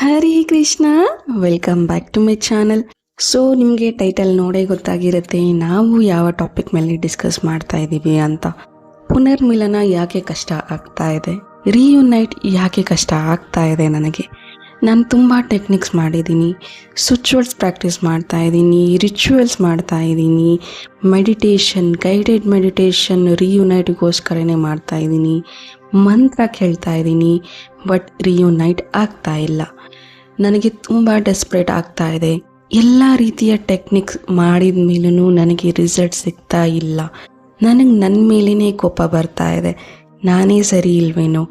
Hare Krishna, welcome back to my channel. So ನಿಮಗೆ title ನೋಡೇ ಗೊತ್ತಾಗಿರುತ್ತೆ ನಾವು ಯಾವ ಟಾಪಿಕ್ ಮೇಲೆ ಡಿಸ್ಕಸ್ ಮಾಡ್ತಾ ಇದ್ದೀವಿ ಅಂತ. ಪುನರ್ಮಿಲನ ಯಾಕೆ ಕಷ್ಟ ಆಗ್ತಾ ಇದೆ, ರಿಯುನೈಟ್ ಯಾಕೆ ಕಷ್ಟ ಆಗ್ತಾ ಇದೆ ನನಗೆ. ನಾನು ತುಂಬ ಟೆಕ್ನಿಕ್ಸ್ ಮಾಡಿದ್ದೀನಿ, ಸ್ವಿಚುವಲ್ಸ್ ಪ್ರಾಕ್ಟೀಸ್ ಮಾಡ್ತಾ ಇದ್ದೀನಿ, ರಿಚುವಲ್ಸ್ ಮಾಡ್ತಾ ಇದ್ದೀನಿ, ಮೆಡಿಟೇಷನ್, ಗೈಡೆಡ್ ಮೆಡಿಟೇಷನ್ ರಿಯುನೈಟ್ಗೋಸ್ಕರನೇ ಮಾಡ್ತಾ ಇದ್ದೀನಿ, ಮಂತ್ರ ಕೇಳ್ತಾ ಇದ್ದೀನಿ. ಬಟ್ ರಿಯುನೈಟ್ ಆಗ್ತಾ ಇಲ್ಲ. ನನಗೆ ತುಂಬ ಡೆಸ್ಪ್ರೇಟ್ ಆಗ್ತಾ ಇದೆ. ಎಲ್ಲ ರೀತಿಯ ಟೆಕ್ನಿಕ್ಸ್ ಮಾಡಿದ ಮೇಲೂ ನನಗೆ ರಿಸಲ್ಟ್ ಸಿಗ್ತಾ ಇಲ್ಲ. ನನಗೆ ನನ್ನ ಮೇಲೇ ಕೋಪ ಬರ್ತಾ ಇದೆ. ನಾನೇ ಸರಿ ಇಲ್ವೇನೋ,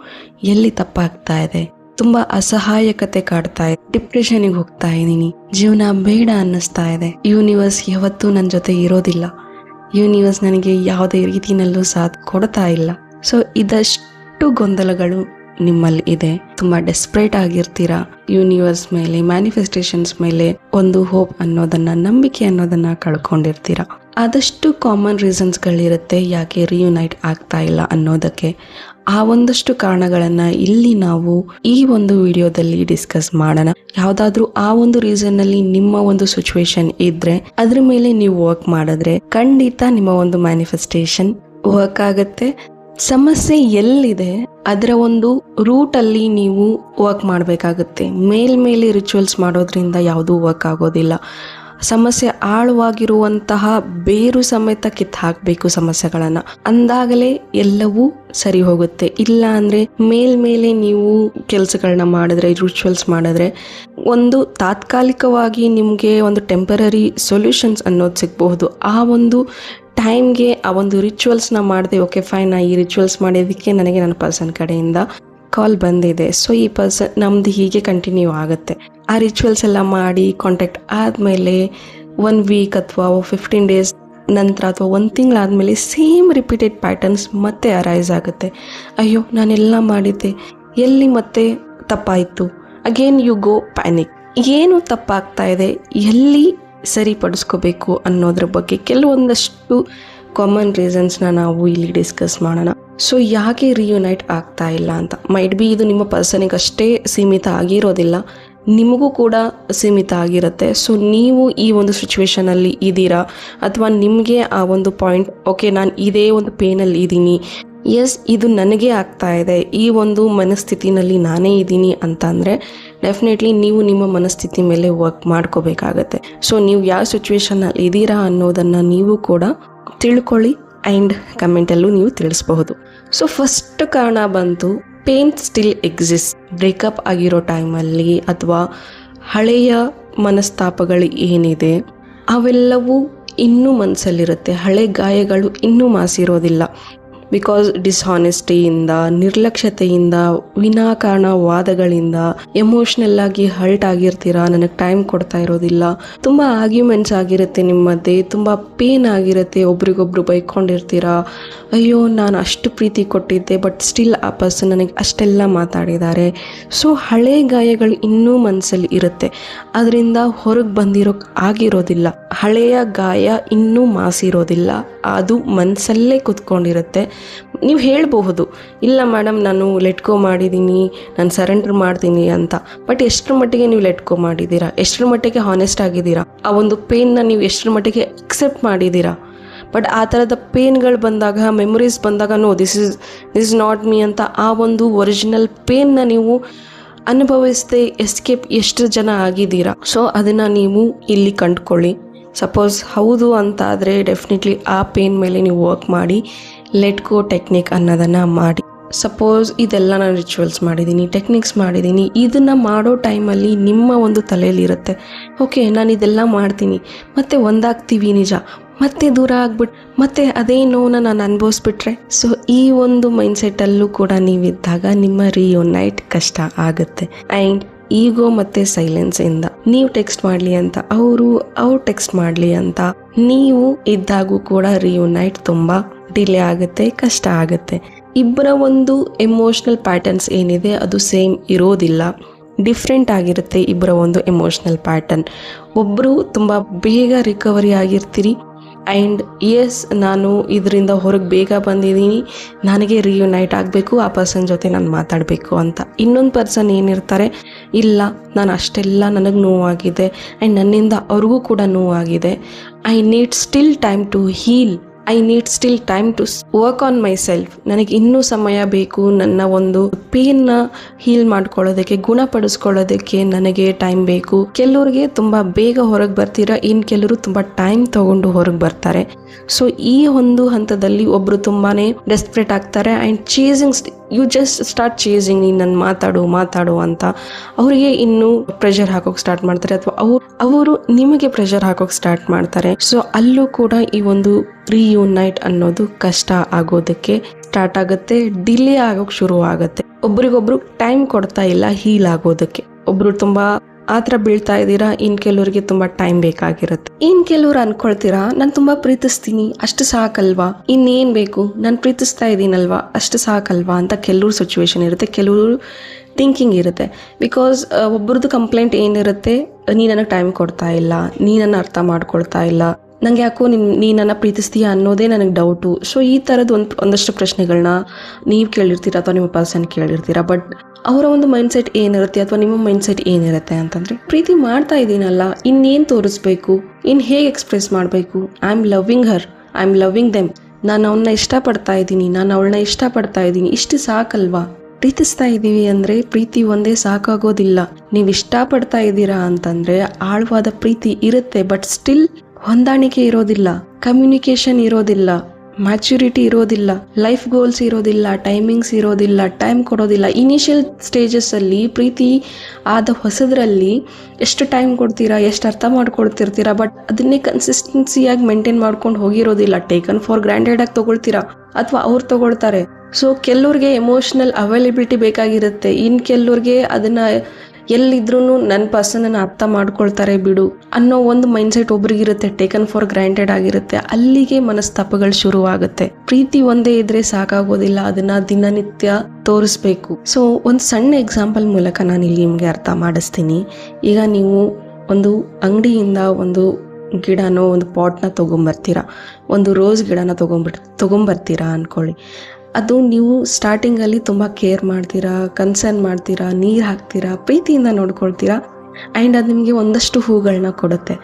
ಎಲ್ಲಿ ತಪ್ಪಾಗ್ತಾ ಇದೆ, ತುಂಬ ಅಸಹಾಯಕತೆ ಕಾಡ್ತಾ ಇದೆ, ಡಿಪ್ರೆಷನ್ಗೆ ಹೋಗ್ತಾ ಇದ್ದೀನಿ, ಜೀವನ ಬೇಡ ಅನ್ನಿಸ್ತಾ ಇದೆ. ಯೂನಿವರ್ಸ್ ಯಾವತ್ತೂ ನನ್ನ ಜೊತೆ ಇರೋದಿಲ್ಲ. ಯೂನಿವರ್ಸ್ ನನಗೆ ಯಾವುದೇ ರೀತಿಯಲ್ಲೂ ಸಾಥ್ ಕೊಡ್ತಾ ಇಲ್ಲ. ಸೊ ಇದಷ್ಟು ಗೊಂದಲಗಳು ನಿಮ್ಮಲ್ಲಿ ಇದೆ. ತುಂಬಾ ಡೆಸ್ಪ್ರೇಟ್ ಆಗಿರ್ತೀರಾ. ಯೂನಿವರ್ಸ್ ಮೇಲೆ, ಮ್ಯಾನಿಫೆಸ್ಟೇಷನ್ಸ್ ಮೇಲೆ ಒಂದು ಹೋಪ್ ಅನ್ನೋದನ್ನ, ನಂಬಿಕೆ ಅನ್ನೋದನ್ನ ಕಳ್ಕೊಂಡಿರ್ತೀರಾ. ಆದಷ್ಟು ಕಾಮನ್ ರೀಸನ್ಸ್ಗಳಿರುತ್ತೆ ಯಾಕೆ ರಿಯುನೈಟ್ ಆಗ್ತಾ ಇಲ್ಲ ಅನ್ನೋದಕ್ಕೆ. ಆ ಒಂದಷ್ಟು ಕಾರಣಗಳನ್ನ ಇಲ್ಲಿ ನಾವು ಈ ಒಂದು ವಿಡಿಯೋದಲ್ಲಿ ಡಿಸ್ಕಸ್ ಮಾಡೋಣ. ಯಾವ್ದಾದ್ರೂ ಆ ಒಂದು ರೀಸನ್ ಅಲ್ಲಿ ನಿಮ್ಮ ಒಂದು ಸಿಚುವೇಶನ್ ಇದ್ರೆ ಅದ್ರ ಮೇಲೆ ನೀವು ವರ್ಕ್ ಮಾಡಿದ್ರೆ ಖಂಡಿತ ನಿಮ್ಮ ಒಂದು ಮ್ಯಾನಿಫೆಸ್ಟೇಷನ್ ವರ್ಕ್ ಆಗುತ್ತೆ. ಸಮಸ್ಯೆ ಎಲ್ಲಿದೆ ಅದರ ಒಂದು ರೂಟ್ ಅಲ್ಲಿ ನೀವು ವರ್ಕ್ ಮಾಡಬೇಕಾಗುತ್ತೆ. ಮೇಲ್ಮೇಲೆ ರಿಚುವಲ್ಸ್ ಮಾಡೋದ್ರಿಂದ ಯಾವುದೂ ವರ್ಕ್ ಆಗೋದಿಲ್ಲ. ಸಮಸ್ಯೆ ಆಳವಾಗಿರುವಂತಹ ಬೇರು ಸಮೇತ ಕಿತ್ತು ಹಾಕಬೇಕು ಸಮಸ್ಯೆಗಳನ್ನ, ಅಂದಾಗಲೇ ಎಲ್ಲವೂ ಸರಿ ಹೋಗುತ್ತೆ. ಇಲ್ಲ ಅಂದ್ರೆ ಮೇಲ್ಮೇಲೆ ನೀವು ಕೆಲಸಗಳನ್ನ ಮಾಡಿದ್ರೆ, ರಿಚುವಲ್ಸ್ ಮಾಡಿದ್ರೆ ಒಂದು ತಾತ್ಕಾಲಿಕವಾಗಿ ನಿಮಗೆ ಒಂದು ಟೆಂಪರರಿ ಸೊಲ್ಯೂಷನ್ಸ್ ಅನ್ನೋದು ಸಿಗಬಹುದು. ಆ ಒಂದು ಟೈಮ್ಗೆ ಆ ಒಂದು ರಿಚುವಲ್ಸ್ನ ಮಾಡಿದೆ, ಓಕೆ ಫೈನ್, ಈ ರಿಚುವಲ್ಸ್ ಮಾಡೋದಕ್ಕೆ ನನಗೆ ನನ್ನ ಪರ್ಸನ್ ಕಡೆಯಿಂದ ಕಾಲ್ ಬಂದಿದೆ, ಸೊ ಈ ಪರ್ಸನ್ ನಮ್ದು ಹೀಗೆ ಕಂಟಿನ್ಯೂ ಆಗುತ್ತೆ. ಆ ರಿಚುವಲ್ಸ್ ಎಲ್ಲ ಮಾಡಿ ಕಾಂಟ್ಯಾಕ್ಟ್ ಆದಮೇಲೆ 1 ವೀಕ್ ಅಥವಾ 15 ಡೇಸ್ ನಂತರ ಅಥವಾ 1 ತಿಂಗಳಾದಮೇಲೆ ಸೇಮ್ ರಿಪೀಟೆಡ್ ಪ್ಯಾಟರ್ನ್ಸ್ ಮತ್ತೆ ಅರೈಸ್ ಆಗುತ್ತೆ. ಅಯ್ಯೋ ನಾನೆಲ್ಲ ಮಾಡಿದ್ದೆ, ಎಲ್ಲಿ ಮತ್ತೆ ತಪ್ಪಾಯಿತು. Again you go panic. ಏನು ತಪ್ಪಾಗ್ತಾ ಇದೆ, ಎಲ್ಲಿ ಸರಿಪಡಿಸ್ಕೋಬೇಕು ಅನ್ನೋದ್ರ ಬಗ್ಗೆ ಕೆಲವೊಂದಷ್ಟು ಕಾಮನ್ ರೀಸನ್ಸ್ನ ನಾವು ಇಲ್ಲಿ ಡಿಸ್ಕಸ್ ಮಾಡೋಣ. ಸೊ ಯಾಕೆ ರಿಯುನೈಟ್ ಆಗ್ತಾ ಇಲ್ಲ ಅಂತ. ಮೈಟ್ ಬಿ ಇದು ನಿಮ್ಮ ಪರ್ಸನಿಗೆ ಅಷ್ಟೇ ಸೀಮಿತ ಆಗಿರೋದಿಲ್ಲ, ನಿಮಗೂ ಕೂಡ ಸೀಮಿತ ಆಗಿರುತ್ತೆ. ಸೊ ನೀವು ಈ ಒಂದು ಸಿಚುವೇಶನಲ್ಲಿ ಇದ್ದೀರಾ, ಅಥವಾ ನಿಮಗೆ ಆ ಒಂದು ಪಾಯಿಂಟ್, ಓಕೆ ನಾನು ಇದೇ ಒಂದು ಪೇನಲ್ಲಿ ಇದ್ದೀನಿ, ಎಸ್ ಇದು ನನಗೆ ಆಗ್ತಾ ಇದೆ, ಈ ಒಂದು ಮನಸ್ಥಿತಿನಲ್ಲಿ ನಾನೇ ಇದ್ದೀನಿ ಅಂತ ಅಂದರೆ ಡೆಫಿನೆಟ್ಲಿ ನೀವು ನಿಮ್ಮ ಮನಸ್ಥಿತಿ ಮೇಲೆ ವರ್ಕ್ ಮಾಡ್ಕೋಬೇಕಾಗತ್ತೆ. ಸೊ ನೀವು ಯಾವ ಸಿಚುವೇಶನಲ್ಲಿ ಇದ್ದೀರಾ ಅನ್ನೋದನ್ನು ನೀವು ಕೂಡ ತಿಳ್ಕೊಳ್ಳಿ ಆ್ಯಂಡ್ ಕಮೆಂಟಲ್ಲೂ ನೀವು ತಿಳಿಸ್ಬಹುದು. ಸೊ ಫಸ್ಟ್ ಕಾರಣ ಬಂತು ಪೇನ್ ಸ್ಟಿಲ್ ಎಕ್ಸಿಸ್ಟ್. ಬ್ರೇಕಪ್ ಆಗಿರೋ ಟೈಮಲ್ಲಿ ಅಥವಾ ಹಳೆಯ ಮನಸ್ತಾಪಗಳು ಏನಿದೆ ಅವೆಲ್ಲವೂ ಇನ್ನೂ ಮನಸ್ಸಲ್ಲಿರುತ್ತೆ. ಹಳೆ ಗಾಯಗಳು ಇನ್ನೂ ಮಾಸಿರೋದಿಲ್ಲ. ಬಿಕಾಸ್ ಡಿಸ್ಹಾನೆಸ್ಟಿಯಿಂದ, ನಿರ್ಲಕ್ಷ್ಯತೆಯಿಂದ, ವಿನಾಕಾರಣ ವಾದಗಳಿಂದ ಎಮೋಷ್ನಲ್ ಆಗಿ ಹರ್ಟ್ ಆಗಿರ್ತೀರಾ. ನನಗೆ ಟೈಮ್ ಕೊಡ್ತಾ ಇರೋದಿಲ್ಲ, ತುಂಬ ಆರ್ಗ್ಯುಮೆಂಟ್ಸ್ ಆಗಿರುತ್ತೆ ನಿಮ್ಮ ಮಧ್ಯೆ, ತುಂಬ ಪೇನ್ ಆಗಿರುತ್ತೆ, ಒಬ್ರಿಗೊಬ್ರು ಬೈಕೊಂಡಿರ್ತೀರಾ. ಅಯ್ಯೋ ನಾನು ಅಷ್ಟು ಪ್ರೀತಿ ಕೊಟ್ಟಿದ್ದೆ ಬಟ್ ಸ್ಟಿಲ್ ಆ ಪರ್ಸನ್ ನನಗೆ ಅಷ್ಟೆಲ್ಲ ಮಾತಾಡಿದ್ದಾರೆ. ಸೊ ಹಳೆ ಗಾಯಗಳು ಇನ್ನೂ ಮನಸ್ಸಲ್ಲಿ ಇರುತ್ತೆ, ಅದರಿಂದ ಹೊರಗೆ ಬಂದಿರೋಕೆ ಆಗಿರೋದಿಲ್ಲ. ಹಳೆಯ ಗಾಯ ಇನ್ನೂ ಮಾಸಿರೋದಿಲ್ಲ, ಅದು ಮನಸ್ಸಲ್ಲೇ ಕುತ್ಕೊಂಡಿರುತ್ತೆ. ನೀವು ಹೇಳಬಹುದು, ಇಲ್ಲ ಮೇಡಮ್ ನಾನು ಲೆಟ್ಗೋ ಮಾಡಿದ್ದೀನಿ, ನಾನು ಸರೆಂಡರ್ ಮಾಡ್ತೀನಿ ಅಂತ. ಬಟ್ ಎಷ್ಟರ ಮಟ್ಟಿಗೆ ನೀವು ಲೆಟ್ಗೋ ಮಾಡಿದ್ದೀರಾ, ಎಷ್ಟರ ಮಟ್ಟಿಗೆ ಹಾನೆಸ್ಟ್ ಆಗಿದ್ದೀರಾ, ಆ ಒಂದು ಪೇನ್ನ ನೀವು ಎಷ್ಟರ ಮಟ್ಟಿಗೆ ಎಕ್ಸೆಪ್ಟ್ ಮಾಡಿದ್ದೀರಾ. ಬಟ್ ಆ ಥರದ ಪೇನ್ಗಳು ಬಂದಾಗ, ಮೆಮೊರೀಸ್ ಬಂದಾಗ, no this is not me ಅಂತ ಆ ಒಂದು ಒರಿಜಿನಲ್ ಪೇನ್ನ ನೀವು ಅನುಭವಿಸದೆ ಎಸ್ಕೇಪ್ ಎಷ್ಟು ಜನ ಆಗಿದ್ದೀರಾ. ಸೊ ಅದನ್ನು ನೀವು ಇಲ್ಲಿ ಕಂಡುಕೊಳ್ಳಿ. ಸಪೋಸ್ ಹೌದು ಅಂತ ಆದರೆ ಡೆಫಿನೆಟ್ಲಿ ಆ ಪೇನ್ ಮೇಲೆ ನೀವು ವರ್ಕ್ ಮಾಡಿ ಲೆಟ್ ಗೋ ಟೆಕ್ನಿಕ್ ಅನ್ನೋದನ್ನು ಮಾಡಿ. ಸಪೋಸ್ ಇದೆಲ್ಲ ನಾನು ರಿಚುವಲ್ಸ್ ಮಾಡಿದ್ದೀನಿ, ಟೆಕ್ನಿಕ್ಸ್ ಮಾಡಿದ್ದೀನಿ, ಇದನ್ನು ಮಾಡೋ ಟೈಮಲ್ಲಿ ನಿಮ್ಮ ಒಂದು ತಲೆಯಲ್ಲಿರುತ್ತೆ, ಓಕೆ ನಾನು ಇದೆಲ್ಲ ಮಾಡ್ತೀನಿ, ಮತ್ತೆ ಒಂದಾಗ್ತೀವಿ ನಿಜ, ಮತ್ತೆ ದೂರ ಆಗ್ಬಿಟ್ಟು ಮತ್ತೆ ಅದೇ ನೋವನ್ನ ನಾನು ಅನುಭವಿಸ್ಬಿಟ್ರೆ. ಸೊ ಈ ಒಂದು ಮೈಂಡ್ಸೆಟ್ಟಲ್ಲೂ ಕೂಡ ನೀವಿದ್ದಾಗ ನಿಮ್ಮ ರಿಯುನೈಟ್ ಕಷ್ಟ ಆಗುತ್ತೆ. ಆ್ಯಂಡ್ ಈಗೋ ಮತ್ತು ಸೈಲೆನ್ಸಿಂದ ನೀವು ಟೆಕ್ಸ್ಟ್ ಮಾಡಲಿ ಅಂತ, ಅವ್ರು ಟೆಕ್ಸ್ಟ್ ಮಾಡಲಿ ಅಂತ ನೀವು ಇದ್ದಾಗೂ ಕೂಡ ರಿಯುನೈಟ್ ತುಂಬ ಡಿಲೇ ಆಗುತ್ತೆ, ಕಷ್ಟ ಆಗುತ್ತೆ. ಇಬ್ಬರ ಒಂದು ಎಮೋಷ್ನಲ್ ಪ್ಯಾಟರ್ನ್ಸ್ ಏನಿದೆ ಅದು ಸೇಮ್ ಇರೋದಿಲ್ಲ, ಡಿಫ್ರೆಂಟ್ ಆಗಿರುತ್ತೆ ಇಬ್ಬರ ಒಂದು ಎಮೋಷ್ನಲ್ ಪ್ಯಾಟರ್ನ್. ಒಬ್ಬರು ತುಂಬ ಬೇಗ ರಿಕವರಿ ಆಗಿರ್ತೀರಿ, ಆ್ಯಂಡ್ ಎಸ್ ನಾನು ಇದರಿಂದ ಹೊರಗೆ ಬೇಗ ಬಂದಿದ್ದೀನಿ, ನನಗೆ ರಿಯುನೈಟ್ ಆಗಬೇಕು, ಆ ಪರ್ಸನ್ ಜೊತೆ ನಾನು ಮಾತಾಡಬೇಕು ಅಂತ. ಇನ್ನೊಂದು ಪರ್ಸನ್ ಏನಿರ್ತಾರೆ, ಇಲ್ಲ ನಾನು ಅಷ್ಟೆಲ್ಲ ನನಗೆ ನೋವಾಗಿದೆ ಆ್ಯಂಡ್ ನನ್ನಿಂದ ಅವ್ರಿಗೂ ಕೂಡ ನೋವಾಗಿದೆ, I need still time to heal, I need still time to work on myself. ನನಗೆ ಇನ್ನೂ ಸಮಯ ಬೇಕು, ನನ್ನ ಒಂದು ಪೇನ್ನ ಹೀಲ್ ಮಾಡ್ಕೊಳ್ಳೋದಕ್ಕೆ, ಗುಣಪಡಿಸ್ಕೊಳ್ಳೋದಕ್ಕೆ ನನಗೆ ಟೈಮ್ ಬೇಕು. ಕೆಲವ್ರಿಗೆ ತುಂಬ ಬೇಗ ಹೊರಗೆ ಬರ್ತೀರಾ, ಇನ್ನು ಕೆಲವರು ತುಂಬ ಟೈಮ್ ತಗೊಂಡು ಹೊರಗೆ ಬರ್ತಾರೆ. ಸೊ ಈ ಒಂದು ಹಂತದಲ್ಲಿ ಒಬ್ಬರು ತುಂಬಾ ಡೆಸ್ಪ್ರೇಟ್ ಆಗ್ತಾರೆ and chasing, you just start chasing, ನೀನು ನನ್ನ ಮಾತಾಡು ಅಂತ ಅವರಿಗೆ ಇನ್ನೂ ಪ್ರೆಷರ್ ಹಾಕೋಕೆ ಸ್ಟಾರ್ಟ್ ಮಾಡ್ತಾರೆ, ಅಥವಾ ಅವರು ನಿಮಗೆ ಪ್ರೆಷರ್ ಹಾಕೋಕೆ ಸ್ಟಾರ್ಟ್ ಮಾಡ್ತಾರೆ. ಸೊ ಅಲ್ಲೂ ಕೂಡ ಈ ಒಂದು ರಿಯುನೈಟ್ ಅನ್ನೋದು ಕಷ್ಟ ಆಗೋದಕ್ಕೆ ಸ್ಟಾರ್ಟ್ ಆಗುತ್ತೆ, ಡಿಲೇ ಆಗೋಕೆ ಶುರು ಆಗುತ್ತೆ. ಒಬ್ರಿಗೊಬ್ರು ಟೈಮ್ ಕೊಡ್ತಾ ಇಲ್ಲ ಹೀಲ್ ಆಗೋದಕ್ಕೆ. ಒಬ್ರು ತುಂಬಾ ಆತರ ಬೀಳ್ತಾ ಇದ್ದೀರಾ, ಇನ್ ಕೆಲವರಿಗೆ ತುಂಬಾ ಟೈಮ್ ಬೇಕಾಗಿರುತ್ತೆ. ಇನ್ ಕೆಲವ್ರು ಅನ್ಕೊಳ್ತೀರಾ, ನಾನು ತುಂಬಾ ಪ್ರೀತಿಸ್ತೀನಿ, ಅಷ್ಟು ಸಾಕಲ್ವಾ, ಇನ್ನೇನ್ ಬೇಕು, ನಾನು ಪ್ರೀತಿಸ್ತಾ ಇದ್ದೀನಲ್ವಾ, ಅಷ್ಟು ಸಾಕಲ್ವಾ ಅಂತ ಕೆಲವ್ರು ಸಿಚುವೇಶನ್ ಇರುತ್ತೆ, ಕೆಲವರು ಥಿಂಕಿಂಗ್ ಇರುತ್ತೆ. ಬಿಕಾಸ್ ಒಬ್ಬರದ್ದು ಕಂಪ್ಲೇಂಟ್ ಏನಿರುತ್ತೆ, ನೀ ನನಗೆ ಟೈಮ್ ಕೊಡ್ತಾ ಇಲ್ಲ, ನೀ ನನ್ನ ಅರ್ಥ ಮಾಡ್ಕೊಳ್ತಾ ಇಲ್ಲ, ನಂಗೆ ಯಾಕೋ ನೀ ನನ್ನ ಪ್ರೀತಿಸ್ತೀಯ ಅನ್ನೋದೇ ನನಗೆ ಡೌಟು. ಸೊ ಈ ಥರದ್ದು ಒಂದಷ್ಟು ಪ್ರಶ್ನೆಗಳನ್ನ ನೀವು ಕೇಳಿರ್ತೀರ ಅಥವಾ ನಿಮ್ಮ ಪರ್ಸನ್ ಕೇಳಿರ್ತೀರ. ಬಟ್ ಅವರ ಒಂದು ಮೈಂಡ್ಸೆಟ್ ಏನಿರುತ್ತೆ ಅಥವಾ ನಿಮ್ಮ ಮೈಂಡ್ಸೆಟ್ ಏನಿರುತ್ತೆ ಅಂತಂದರೆ, ಪ್ರೀತಿ ಮಾಡ್ತಾ ಇದ್ದೀನಲ್ಲ, ಇನ್ನೇನು ತೋರಿಸ್ಬೇಕು, ಇನ್ನು ಹೇಗೆ ಎಕ್ಸ್ಪ್ರೆಸ್ ಮಾಡಬೇಕು, I am loving Har, I am loving them, ನಾನು ಅವಳನ್ನ ಇಷ್ಟಪಡ್ತಾ ಇದ್ದೀನಿ, ನಾನು ಅವಳನ್ನ ಇಷ್ಟಪಡ್ತಾ ಇದ್ದೀನಿ, ಇಷ್ಟು ಸಾಕಲ್ವಾ. ಪ್ರೀತಿಸ್ತಾ ಇದ್ದೀವಿ ಅಂದರೆ ಪ್ರೀತಿ ಒಂದೇ ಸಾಕಾಗೋದಿಲ್ಲ. ನೀವು ಇಷ್ಟಪಡ್ತಾ ಇದ್ದೀರಾ ಅಂತಂದರೆ ಆಳವಾದ ಪ್ರೀತಿ ಇರುತ್ತೆ, ಬಟ್ ಸ್ಟಿಲ್ ಹೊಂದಾಣಿಕೆ ಇರೋದಿಲ್ಲ, ಕಮ್ಯುನಿಕೇಶನ್ ಇರೋದಿಲ್ಲ, ಮ್ಯಾಚುರಿಟಿ ಇರೋದಿಲ್ಲ, ಲೈಫ್ ಗೋಲ್ಸ್ ಇರೋದಿಲ್ಲ, ಟೈಮಿಂಗ್ಸ್ ಇರೋದಿಲ್ಲ, ಟೈಮ್ ಕೊಡೋದಿಲ್ಲ. ಇನಿಷಿಯಲ್ ಸ್ಟೇಜಸ್ಸಲ್ಲಿ ಪ್ರೀತಿ ಆದ ಹೊಸದ್ರಲ್ಲಿ ಎಷ್ಟು ಟೈಮ್ ಕೊಡ್ತೀರಾ, ಎಷ್ಟು ಅರ್ಥ ಮಾಡ್ಕೊಳ್ತಿರ್ತೀರಾ, ಬಟ್ ಅದನ್ನೇ ಕನ್ಸಿಸ್ಟೆನ್ಸಿಯಾಗಿ ಮೇಂಟೈನ್ ಮಾಡ್ಕೊಂಡು ಹೋಗಿರೋದಿಲ್ಲ. ಟೇಕನ್ ಫಾರ್ ಗ್ರಾಂಟೆಡ್ ಆಗಿ ತೊಗೊಳ್ತೀರಾ ಅಥವಾ ಅವ್ರು ತೊಗೊಳ್ತಾರೆ. ಸೊ ಕೆಲವ್ರಿಗೆ ಎಮೋಷ್ನಲ್ ಅವೈಲಬಿಲಿಟಿ ಬೇಕಾಗಿರುತ್ತೆ, ಇನ್ನು ಕೆಲವ್ರಿಗೆ ಅದನ್ನು ಎಲ್ಲಿದ್ರೂ ನನ್ನ ಪರ್ಸನನ್ನು ಅರ್ಥ ಮಾಡ್ಕೊಳ್ತಾರೆ ಬಿಡು ಅನ್ನೋ ಒಂದು ಮೈಂಡ್ಸೆಟ್ ಒಬ್ರಿಗಿರುತ್ತೆ, ಟೇಕನ್ ಫಾರ್ ಗ್ರಾಂಟೆಡ್ ಆಗಿರುತ್ತೆ. ಅಲ್ಲಿಗೆ ಮನಸ್ತಾಪಗಳು ಶುರುವಾಗುತ್ತೆ. ಪ್ರೀತಿ ಒಂದೇ ಇದ್ರೆ ಸಾಕಾಗೋದಿಲ್ಲ, ಅದನ್ನ ದಿನನಿತ್ಯ ತೋರಿಸ್ಬೇಕು. ಸೊ ಒಂದು ಸಣ್ಣ ಎಕ್ಸಾಂಪಲ್ ಮೂಲಕ ನಾನು ಇಲ್ಲಿ ನಿಮಗೆ ಅರ್ಥ ಮಾಡಿಸ್ತೀನಿ. ಈಗ ನೀವು ಒಂದು ಅಂಗಡಿಯಿಂದ ಒಂದು ಗಿಡನೋ ಒಂದು ಪಾಟ್ನ ತೊಗೊಂಬರ್ತೀರಾ, ಒಂದು ರೋಸ್ ಗಿಡನ ತೊಗೊಂಬರ್ತೀರಾ ಅಂದ್ಕೊಳ್ಳಿ. ಅದು ನೀವು ಸ್ಟಾರ್ಟಿಂಗಲ್ಲಿ ತುಂಬ ಕೇರ್ ಮಾಡ್ತೀರಾ, ಕನ್ಸರ್ನ್ ಮಾಡ್ತೀರಾ, ನೀರು ಹಾಕ್ತೀರಾ, ಪ್ರೀತಿಯಿಂದ ನೋಡ್ಕೊಳ್ತೀರಾ ಆ್ಯಂಡ್ ಅದು ನಿಮಗೆ ಒಂದಷ್ಟು ಹೂಗಳನ್ನ ಕೊಡುತ್ತೆ.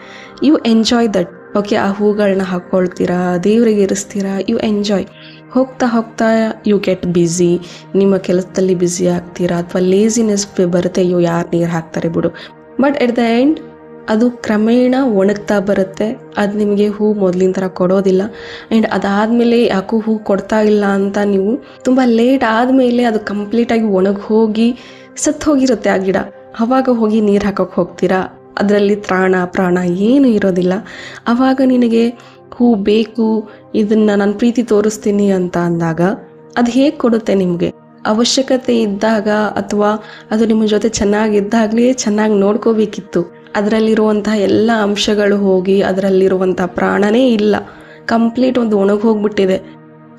You enjoy that. ಓಕೆ, ಆ ಹೂಗಳನ್ನ ಹಾಕ್ಕೊಳ್ತೀರಾ, ದೇವರಿಗೆ ಇರಿಸ್ತೀರಾ, ಯು ಎಂಜಾಯ್. ಹೋಗ್ತಾ ಹೋಗ್ತಾ ಯು ಗೆಟ್ ಬ್ಯುಸಿ, ನಿಮ್ಮ ಕೆಲಸದಲ್ಲಿ ಬ್ಯುಸಿ ಆಗ್ತೀರಾ ಅಥವಾ ಲೇಸಿನೆಸ್ ಬರುತ್ತೆ, ಅಯ್ಯೋ ಯಾರು ನೀರು ಹಾಕ್ತಾರೆ ಬಿಡು. ಬಟ್ ಎಟ್ ದ ಎಂಡ್ ಅದು ಕ್ರಮೇಣ ಒಣಗ್ತಾ ಬರುತ್ತೆ. ಅದು ನಿಮಗೆ ಹೂ ಮೊದಲಿನ ಥರ ಕೊಡೋದಿಲ್ಲ. ಆ್ಯಂಡ್ ಅದಾದಮೇಲೆ ಯಾಕೋ ಹೂ ಕೊಡ್ತಾ ಇಲ್ಲ ಅಂತ ನೀವು ತುಂಬ ಲೇಟ್ ಆದಮೇಲೆ ಅದು ಕಂಪ್ಲೀಟಾಗಿ ಒಣಗಿ ಹೋಗಿ ಸತ್ತು ಹೋಗಿರುತ್ತೆ ಆ ಗಿಡ. ಆವಾಗ ಹೋಗಿ ನೀರು ಹಾಕೋಕ್ಕೆ ಹೋಗ್ತೀರಾ, ಅದರಲ್ಲಿ ಪ್ರಾಣ ಏನೂ ಇರೋದಿಲ್ಲ. ಆವಾಗ ನಿನಗೆ ಹೂ ಬೇಕು, ಇದನ್ನು ನಾನು ಪ್ರೀತಿ ತೋರಿಸ್ತೀನಿ ಅಂತ ಅಂದಾಗ ಅದು ಹೇಗೆ ಕೊಡುತ್ತೆ ನಿಮಗೆ? ಅವಶ್ಯಕತೆ ಇದ್ದಾಗ ಅಥವಾ ಅದು ನಿಮ್ಮ ಜೊತೆ ಚೆನ್ನಾಗಿದ್ದಾಗಲೇ ಚೆನ್ನಾಗಿ ನೋಡ್ಕೋಬೇಕಿತ್ತು. ಅದರಲ್ಲಿರುವಂತಹ ಎಲ್ಲ ಅಂಶಗಳು ಹೋಗಿ ಅದರಲ್ಲಿರುವಂಥ ಪ್ರಾಣನೇ ಇಲ್ಲ, ಕಂಪ್ಲೀಟ್ ಒಂದು ಒಣಗಿ ಹೋಗ್ಬಿಟ್ಟಿದೆ,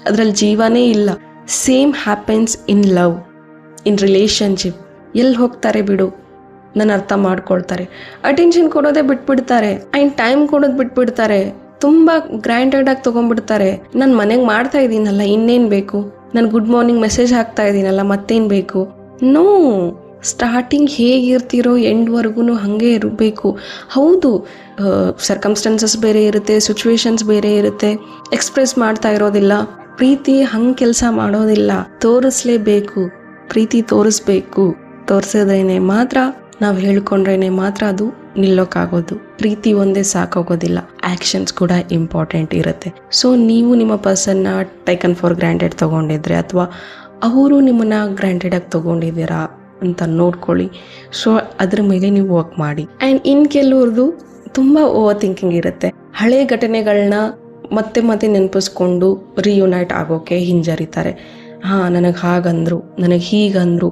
ಅದರಲ್ಲಿ ಜೀವನೇ ಇಲ್ಲ. Same happens in love, in relationship. ಎಲ್ಲಿ ಹೋಗ್ತಾರೆ ಬಿಡು, ನನ್ನ ಅರ್ಥ ಮಾಡ್ಕೊಳ್ತಾರೆ, ಅಟೆನ್ಷನ್ ಕೊಡೋದೇ ಬಿಟ್ಬಿಡ್ತಾರೆ ಆ್ಯಂಡ್ ಟೈಮ್ ಕೊಡೋದು ಬಿಟ್ಬಿಡ್ತಾರೆ, ತುಂಬ ಗ್ರ್ಯಾಂಟೆಡಾಗಿ ತೊಗೊಂಡ್ಬಿಡ್ತಾರೆ. ನಾನು ಮನೆಗೆ ಮಾಡ್ತಾ ಇದ್ದೀನಲ್ಲ, ಇನ್ನೇನು ಬೇಕು, ನಾನು ಗುಡ್ ಮಾರ್ನಿಂಗ್ ಮೆಸೇಜ್ ಹಾಕ್ತಾ ಇದ್ದೀನಲ್ಲ, ಮತ್ತೇನು ಬೇಕು? ನೋ, ಸ್ಟಾರ್ಟಿಂಗ್ ಹೇಗಿರ್ತೀರೋ ಎಂಡ್ವರೆಗೂ ಹಾಗೆ ಇರಬೇಕು. ಹೌದು, ಸರ್ಕಮ್ಸ್ಟೆನ್ಸಸ್ ಬೇರೆ ಇರುತ್ತೆ, ಸಿಚುವೇಶನ್ಸ್ ಬೇರೆ ಇರುತ್ತೆ, ಎಕ್ಸ್ಪ್ರೆಸ್ ಮಾಡ್ತಾ ಇರೋದಿಲ್ಲ. ಪ್ರೀತಿ ಹಂಗೆ ಕೆಲಸ ಮಾಡೋದಿಲ್ಲ, ತೋರಿಸ್ಲೇಬೇಕು, ಪ್ರೀತಿ ತೋರಿಸ್ಬೇಕು. ತೋರಿಸಿದ್ರೇನೆ ಮಾತ್ರ, ನಾವು ಹೇಳ್ಕೊಂಡ್ರೇನೆ ಮಾತ್ರ ಅದು ನಿಲ್ಲೋಕ್ಕಾಗೋದು. ಪ್ರೀತಿ ಒಂದೇ ಸಾಕಾಗೋದಿಲ್ಲ, ಆ್ಯಕ್ಷನ್ಸ್ ಕೂಡ ಇಂಪಾರ್ಟೆಂಟ್ ಇರುತ್ತೆ. ಸೊ ನೀವು ನಿಮ್ಮ ಪರ್ಸನ್ನ ಟೇಕನ್ ಫಾರ್ ಗ್ರಾಂಟೆಡ್ ತೊಗೊಂಡಿದ್ರೆ ಅಥವಾ ಅವರು ನಿಮ್ಮನ್ನು ಗ್ರಾಂಟೆಡಾಗಿ ತೊಗೊಂಡಿದ್ದೀರಾ ಅಂತ ನೋಡ್ಕೊಳ್ಳಿ. ಸೊ ಅದ್ರ ಮೇಲೆ ನೀವು ವರ್ಕ್ ಮಾಡಿ. ಆ್ಯಂಡ್ ಇನ್ನು ಕೆಲವ್ರದ್ದು ತುಂಬ ಓವರ್ ಥಿಂಕಿಂಗ್ ಇರುತ್ತೆ. ಹಳೆ ಘಟನೆಗಳನ್ನ ಮತ್ತೆ ಮತ್ತೆ ನೆನಪಿಸ್ಕೊಂಡು ರಿಯುನೈಟ್ ಆಗೋಕ್ಕೆ ಹಿಂಜರಿತಾರೆ. ನನಗೆ ಹಾಗಂದ್ರು, ನನಗೆ ಹೀಗಂದ್ರು,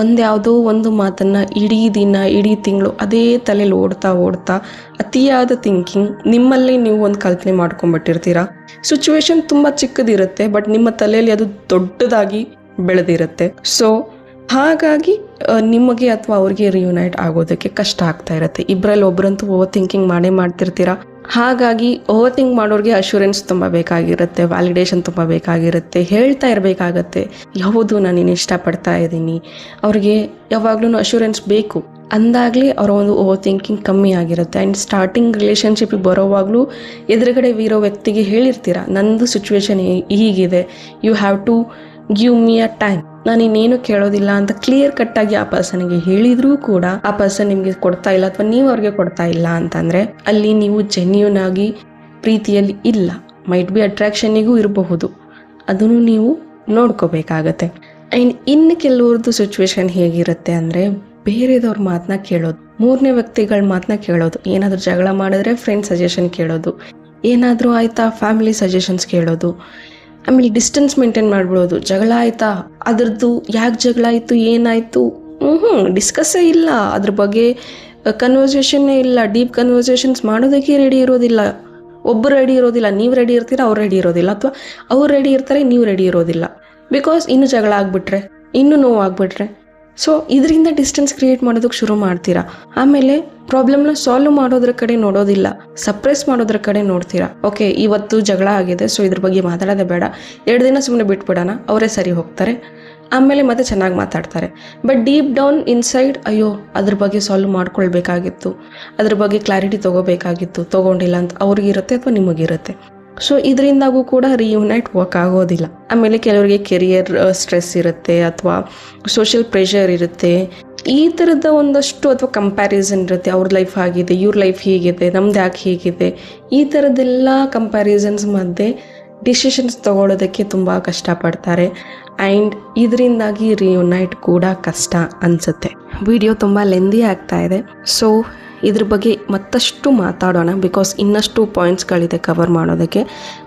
ಒಂದ್ಯಾವುದೋ ಒಂದು ಮಾತನ್ನು ಇಡೀ ದಿನ ಇಡೀ ತಿಂಗಳು ಅದೇ ತಲೆಯಲ್ಲಿ ಓಡ್ತಾ ಅತಿಯಾದ ಥಿಂಕಿಂಗ್. ನಿಮ್ಮಲ್ಲಿ ನೀವು ಒಂದು ಕಲ್ಪನೆ ಮಾಡ್ಕೊಂಡ್ಬಿಟ್ಟಿರ್ತೀರ. ಸಿಚುವೇಶನ್ ತುಂಬ ಚಿಕ್ಕದಿರುತ್ತೆ, ಬಟ್ ನಿಮ್ಮ ತಲೆಯಲ್ಲಿ ಅದು ದೊಡ್ಡದಾಗಿ ಬೆಳೆದಿರುತ್ತೆ. ಸೊ ಹಾಗಾಗಿ ನಿಮಗೆ ಅಥವಾ ಅವ್ರಿಗೆ ರಿಯುನೈಟ್ ಆಗೋದಕ್ಕೆ ಕಷ್ಟ ಆಗ್ತಾ ಇರುತ್ತೆ. ಇಬ್ಬರಲ್ಲಿ ಒಬ್ಬರಂತೂ ಓವರ್ ಥಿಂಕಿಂಗ್ ಮಾಡ್ತಿರ್ತೀರಾ. ಹಾಗಾಗಿ ಓವರ್ ಥಿಂಕ್ ಮಾಡೋರಿಗೆ ಅಶ್ಯೂರೆನ್ಸ್ ತುಂಬ ಬೇಕಾಗಿರುತ್ತೆ, ವ್ಯಾಲಿಡೇಷನ್ ತುಂಬ ಬೇಕಾಗಿರುತ್ತೆ, ಹೇಳ್ತಾ ಇರಬೇಕಾಗತ್ತೆ ಯಾವುದು ನಾನು ನೀನು ಇಷ್ಟಪಡ್ತಾ ಇದ್ದೀನಿ. ಅವ್ರಿಗೆ ಯಾವಾಗ್ಲೂ ಅಶ್ಯೂರೆನ್ಸ್ ಬೇಕು ಅಂದಾಗಲೇ ಅವರ ಒಂದು ಓವರ್ ಥಿಂಕಿಂಗ್ ಕಮ್ಮಿ ಆಗಿರುತ್ತೆ. ಆ್ಯಂಡ್ ಸ್ಟಾರ್ಟಿಂಗ್ ರಿಲೇಷನ್ಶಿಪ್ಪಿಗೆ ಬರೋವಾಗಲೂ ಎದುರುಗಡೆ ಇರೋ ವ್ಯಕ್ತಿಗೆ ಹೇಳಿರ್ತೀರ, ನಂದು ಸಿಚುವೇಶನ್ ಹೀಗಿದೆ, you have to give me a time, ನಾನು ಇನ್ನೇನು ಕೇಳೋದಿಲ್ಲ ಅಂತ ಕ್ಲಿಯರ್ ಕಟ್ಟಾಗಿ ಆ ಪರ್ಸನ್ಗೆ ಹೇಳಿದ್ರೂ ಕೂಡ ಆ ಪರ್ಸನ್ ನಿಮಗೆ ಕೊಡ್ತಾ ಇಲ್ಲ ಅಥವಾ ನೀವು ಅವ್ರಿಗೆ ಕೊಡ್ತಾ ಇಲ್ಲ ಅಂತಂದರೆ ಅಲ್ಲಿ ನೀವು ಜೆನ್ಯೂನ್ ಆಗಿ ಪ್ರೀತಿಯಲ್ಲಿ ಇಲ್ಲ. ಮೈಟ್ ಬಿ ಅಟ್ರಾಕ್ಷನ್ನಿಗೂ ಇರಬಹುದು, ಅದನ್ನು ನೀವು ನೋಡ್ಕೋಬೇಕಾಗತ್ತೆ. ಆ್ಯಂಡ್ ಇನ್ನು ಕೆಲವ್ರದ್ದು ಸಿಚುವೇಶನ್ ಹೇಗಿರುತ್ತೆ ಅಂದರೆ ಬೇರೆದವ್ರ ಮಾತನ್ನ ಕೇಳೋದು, ಮೂರನೇ ವ್ಯಕ್ತಿಗಳ ಮಾತನ್ನ ಕೇಳೋದು. ಏನಾದರೂ ಜಗಳ ಮಾಡಿದ್ರೆ ಫ್ರೆಂಡ್ ಸಜೆಷನ್ ಕೇಳೋದು, ಏನಾದರೂ ಆಯಿತಾ ಫ್ಯಾಮಿಲಿ ಸಜೆಷನ್ಸ್ ಕೇಳೋದು. ಆಮೇಲೆ ಡಿಸ್ಟೆನ್ಸ್ ಮೇಂಟೈನ್ ಮಾಡ್ಬಿಡೋದು. ಜಗಳ ಆಯಿತಾ, ಅದ್ರದ್ದು ಯಾಕೆ ಜಗಳ ಆಯಿತು, ಏನಾಯಿತು, ಡಿಸ್ಕಸ್ಸೇ ಇಲ್ಲ, ಅದ್ರ ಬಗ್ಗೆ ಕನ್ವರ್ಸೇಷನ್ನೇ ಇಲ್ಲ, ಡೀಪ್ ಕನ್ವರ್ಸೇಷನ್ಸ್ ಮಾಡೋದಕ್ಕೆ ರೆಡಿ ಇರೋದಿಲ್ಲ. ಒಬ್ಬರು ರೆಡಿ ಇರೋದಿಲ್ಲ, ನೀವು ರೆಡಿ ಇರ್ತೀರ, ಅವ್ರು ರೆಡಿ ಇರೋದಿಲ್ಲ, ಅಥವಾ ಅವ್ರು ರೆಡಿ ಇರ್ತಾರೆ, ನೀವು ರೆಡಿ ಇರೋದಿಲ್ಲ. ಬಿಕಾಸ್ ಇನ್ನೂ ಜಗಳ ಆಗಿಬಿಟ್ರೆ, ಇನ್ನೂ ನೋವಾಗ್ಬಿಟ್ರೆ, ಸೊ ಇದರಿಂದ ಡಿಸ್ಟೆನ್ಸ್ ಕ್ರಿಯೇಟ್ ಮಾಡೋದಕ್ಕೆ ಶುರು ಮಾಡ್ತೀರಾ. ಆಮೇಲೆ ಪ್ರಾಬ್ಲಮ್ನ ಸಾಲ್ವ್ ಮಾಡೋದ್ರ ಕಡೆ ನೋಡೋದಿಲ್ಲ, ಸಪ್ರೆಸ್ ಮಾಡೋದ್ರ ಕಡೆ ನೋಡ್ತೀರಾ. ಓಕೆ, ಇವತ್ತು ಜಗಳ ಆಗಿದೆ, ಸೊ ಇದ್ರ ಬಗ್ಗೆ ಮಾತಾಡೋದೇ ಬೇಡ, 2 ದಿನ ಸುಮ್ಮನೆ ಬಿಟ್ಬಿಡೋಣ, ಅವರೇ ಸರಿ ಹೋಗ್ತಾರೆ, ಆಮೇಲೆ ಮತ್ತೆ ಚೆನ್ನಾಗಿ ಮಾತಾಡ್ತಾರೆ. ಬಟ್ ಡೀಪ್ ಡೌನ್ ಇನ್ಸೈಡ್, ಅಯ್ಯೋ ಅದ್ರ ಬಗ್ಗೆ ಸಾಲ್ವ್ ಮಾಡ್ಕೊಳ್ಬೇಕಾಗಿತ್ತು, ಅದ್ರ ಬಗ್ಗೆ ಕ್ಲಾರಿಟಿ ತೊಗೋಬೇಕಾಗಿತ್ತು, ತೊಗೊಂಡಿಲ್ಲ ಅಂತ ಅವ್ರಿಗಿರುತ್ತೆ ಅಥವಾ ನಿಮಗಿರುತ್ತೆ. ಸೊ ಇದರಿಂದಾಗೂ ಕೂಡ ರಿಯುನೈಟ್ ವರ್ಕ್ ಆಗೋದಿಲ್ಲ. ಆಮೇಲೆ ಕೆಲವರಿಗೆ ಕೆರಿಯರ್ ಸ್ಟ್ರೆಸ್ ಇರುತ್ತೆ, ಅಥವಾ ಸೋಷಿಯಲ್ ಪ್ರೆಷರ್ ಇರುತ್ತೆ, ಈ ಥರದ ಒಂದಷ್ಟು ಅಥವಾ ಕಂಪ್ಯಾರಿಸನ್ ಇರುತ್ತೆ. ಅವ್ರ ಲೈಫ್ ಆಗಿದೆ, ಇವ್ರ ಲೈಫ್ ಹೀಗಿದೆ, ನಮ್ದು ಯಾಕೆ ಹೀಗಿದೆ, ಈ ಥರದ್ದೆಲ್ಲ ಕಂಪ್ಯಾರಿಸನ್ಸ್ ಮಧ್ಯೆ ಡಿಸಿಷನ್ಸ್ ತೊಗೊಳೋದಕ್ಕೆ ತುಂಬ ಕಷ್ಟಪಡ್ತಾರೆ. ಆ್ಯಂಡ್ ಇದರಿಂದಾಗಿ ರಿಯುನೈಟ್ ಕೂಡ ಕಷ್ಟ ಅನಿಸುತ್ತೆ. ವಿಡಿಯೋ ತುಂಬ ಲೆಂದಿ ಆಗ್ತಾ ಇದೆ, ಸೊ ಇದ್ರ ಬಗ್ಗೆ ಮತ್ತಷ್ಟು ಮಾತಾಡೋಣ. ಬಿಕಾಸ್ ಇನ್ನಷ್ಟು ಪಾಯಿಂಟ್ಸ್ಗಳಿದೆ ಕವರ್ ಮಾಡೋದಕ್ಕೆ.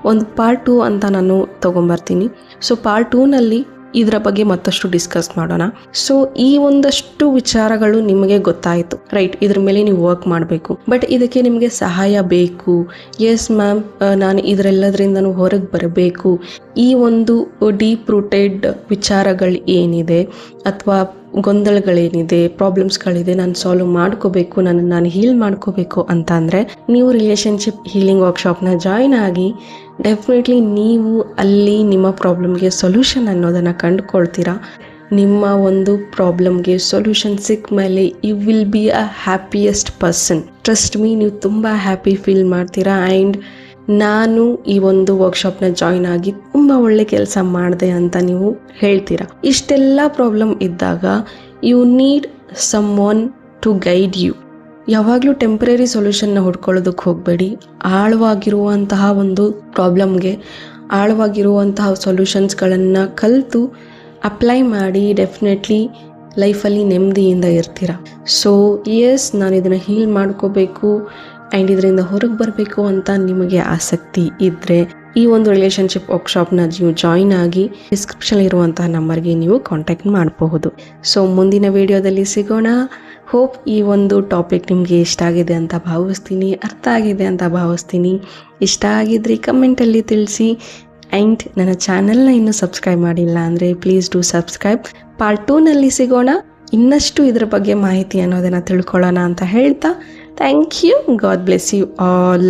ಒಂದು ಪಾರ್ಟ್ 2 ಅಂತ ನಾನು ತೊಗೊಂಬರ್ತೀನಿ. ಸೊ ಪಾರ್ಟ್ 2ನಲ್ಲಿ ಇದರ ಬಗ್ಗೆ ಮತ್ತಷ್ಟು ಡಿಸ್ಕಸ್ ಮಾಡೋಣ. ಸೊ ಈ ಒಂದಷ್ಟು ವಿಚಾರಗಳು ನಿಮಗೆ ಗೊತ್ತಾಯಿತು, ರೈಟ್? ಇದ್ರ ಮೇಲೆ ನೀವು ವರ್ಕ್ ಮಾಡಬೇಕು. ಬಟ್ ಇದಕ್ಕೆ ನಿಮಗೆ ಸಹಾಯ ಬೇಕು. ಎಸ್ ಮ್ಯಾಮ್, ನಾನು ಇದರೆಲ್ಲದರಿಂದನೂ ಹೊರಗೆ ಬರಬೇಕು, ಈ ಒಂದು ಡೀಪ್ ರೂಟೆಡ್ ವಿಚಾರಗಳು ಏನಿದೆ ಅಥವಾ ಗೊಂದಲಗಳೇನಿದೆ, ಪ್ರಾಬ್ಲಮ್ಸ್ಗಳಿದೆ, ನಾನು ಸಾಲ್ವ್ ಮಾಡ್ಕೋಬೇಕು, ನಾನು ಹೀಲ್ ಮಾಡ್ಕೋಬೇಕು ಅಂತ ಅಂದರೆ ನೀವು ರಿಲೇಷನ್ಶಿಪ್ ಹೀಲಿಂಗ್ ವರ್ಕ್ಶಾಪ್ನ ಜಾಯ್ನ್ ಆಗಿ ಡೆಫಿನೆಟ್ಲಿ ನೀವು ಅಲ್ಲಿ ನಿಮ್ಮ ಪ್ರಾಬ್ಲಮ್ಗೆ ಸೊಲ್ಯೂಷನ್ ಅನ್ನೋದನ್ನು ಕಂಡುಕೊಳ್ತೀರಾ. ನಿಮ್ಮ ಒಂದು ಪ್ರಾಬ್ಲಮ್ಗೆ ಸೊಲ್ಯೂಷನ್ ಸಿಕ್ಕ ಮೇಲೆ you will be a happiest person. Trust me, ನೀವು ತುಂಬ ಹ್ಯಾಪಿ ಫೀಲ್ ಮಾಡ್ತೀರಾ. ಆ್ಯಂಡ್ ನಾನು ಈ ಒಂದು ವರ್ಕ್ಶಾಪ್ನ ಜಾಯ್ನ್ ಆಗಿ ತುಂಬ ಒಳ್ಳೆ ಕೆಲಸ ಮಾಡಿದೆ ಅಂತ ನೀವು ಹೇಳ್ತೀರಾ. ಇಷ್ಟೆಲ್ಲ ಪ್ರಾಬ್ಲಮ್ ಇದ್ದಾಗ you need someone to guide you. ಯಾವಾಗಲೂ ಟೆಂಪ್ರರಿ ಸೊಲ್ಯೂಷನ್ನ ಹುಡ್ಕೊಳ್ಳೋದಕ್ಕೆ ಹೋಗಬೇಡಿ. ಆಳವಾಗಿರುವಂತಹ ಒಂದು ಪ್ರಾಬ್ಲಮ್ಗೆ ಆಳವಾಗಿರುವಂತಹ ಸೊಲ್ಯೂಷನ್ಸ್ಗಳನ್ನು ಕಲಿತು ಅಪ್ಲೈ ಮಾಡಿ ಡೆಫಿನೆಟ್ಲಿ ಲೈಫಲ್ಲಿ ನೆಮ್ಮದಿಯಿಂದ ಇರ್ತೀರ. ಸೊ ಎಸ್, ನಾನು ಇದನ್ನು ಹೀಲ್ ಮಾಡ್ಕೋಬೇಕು ಆ್ಯಂಡ್ ಇದರಿಂದ ಹೊರಗೆ ಬರಬೇಕು ಅಂತ ನಿಮಗೆ ಆಸಕ್ತಿ ಇದ್ದರೆ ಈ ಒಂದು ರಿಲೇಷನ್ಶಿಪ್ ವರ್ಕ್ಶಾಪ್ನ ನೀವು ಜಾಯ್ನ್ ಆಗಿ ಡಿಸ್ಕ್ರಿಪ್ಷನ್ ಇರುವಂತಹ ನಂಬರ್ಗೆ ನೀವು ಕಾಂಟ್ಯಾಕ್ಟ್ ಮಾಡಬಹುದು. ಸೊ ಮುಂದಿನ ವಿಡಿಯೋದಲ್ಲಿ ಸಿಗೋಣ. ಹೋಪ್ ಈ ಒಂದು ಟಾಪಿಕ್ ನಿಮಗೆ ಇಷ್ಟ ಆಗಿದೆ ಅಂತ ಭಾವಿಸ್ತೀನಿ, ಅರ್ಥ ಆಗಿದೆ ಅಂತ ಭಾವಿಸ್ತೀನಿ. ಇಷ್ಟ ಆಗಿದ್ರೆ ಕಮೆಂಟಲ್ಲಿ ತಿಳಿಸಿ. ಆ್ಯಂಡ್ ನನ್ನ ಚಾನಲ್ನ ಇನ್ನೂ ಸಬ್ಸ್ಕ್ರೈಬ್ ಮಾಡಿಲ್ಲ ಅಂದರೆ ಪ್ಲೀಸ್ ಡೂ ಸಬ್ಸ್ಕ್ರೈಬ್. ಪಾರ್ಟ್ 2ನಲ್ಲಿ ಸಿಗೋಣ. ಇನ್ನಷ್ಟು ಇದರ ಬಗ್ಗೆ ಮಾಹಿತಿ ಅನ್ನೋದನ್ನು ತಿಳ್ಕೊಳ್ಳೋಣ ಅಂತ ಹೇಳ್ತಾ, thank you. God bless you all.